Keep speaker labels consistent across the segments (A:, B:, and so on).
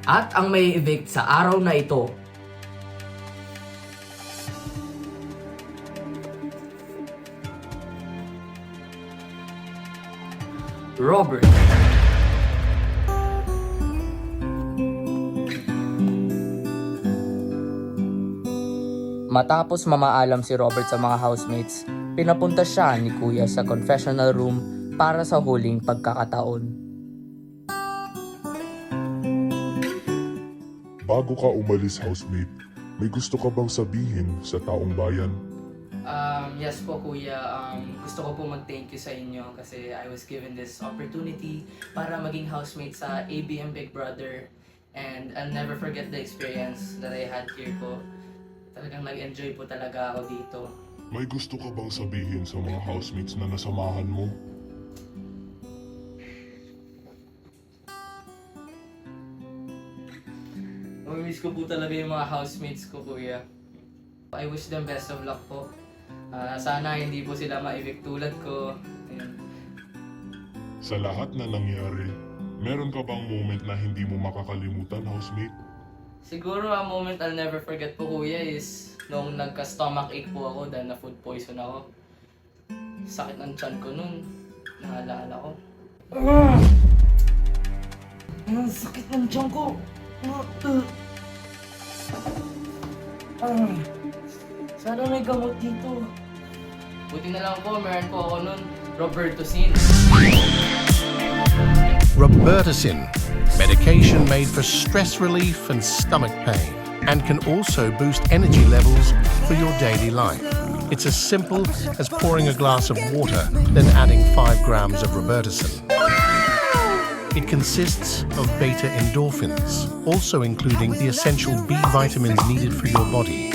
A: At ang may evict sa araw na ito, Robert. Matapos mamaalam si Robert sa mga housemates, pinapunta siya ni Kuya sa confessional room para sa huling pagkakataon.
B: Bago ka umalis, housemate, may gusto ka bang sabihin sa taong bayan?
A: Yes po Kuya, gusto ko po mag-thank you sa inyo kasi I was given this opportunity para maging housemate sa ABM Big Brother, and I'll never forget the experience that I had here po. Talagang nag-enjoy po talaga ako dito.
B: May gusto ka bang sabihin sa mga housemates na nasamahan mo?
A: Mamimiss ko po talaga yung mga housemates ko, Kuya. I wish them best of luck po. Sana hindi po sila ma-evict tulad ko. Ayun.
B: Sa lahat na nangyari, meron ka bang moment na hindi mo makakalimutan, housemate?
A: Siguro ang moment I'll never forget po, Kuya, is nung nagka-stomach ache po ako dahil na food poison ako. Sakit ng tiyan ko nun. Naalala ko. Ang sakit ng tiyan ko! Sana may gamot dito. Buti na lang po, meron po ako nun, Robertocin.
C: Robertocin, medication made for stress relief and stomach pain, and can also boost energy levels for your daily life. It's as simple as pouring a glass of water, then adding 5 grams of Robertocin. It consists of beta endorphins, also including the essential B vitamins needed for your body.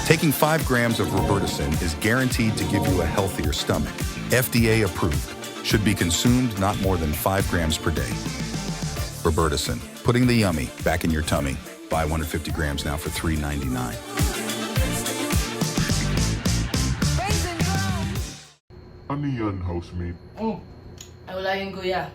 D: Taking 5 grams of Robertocin is guaranteed to give you a healthier stomach. FDA approved. Should be consumed not more than 5 grams per day. Robertocin, putting the yummy back in your tummy. Buy 150 grams now for $3.99.
B: Ano yan, housemate?
A: Ay, wala yun, Kuya.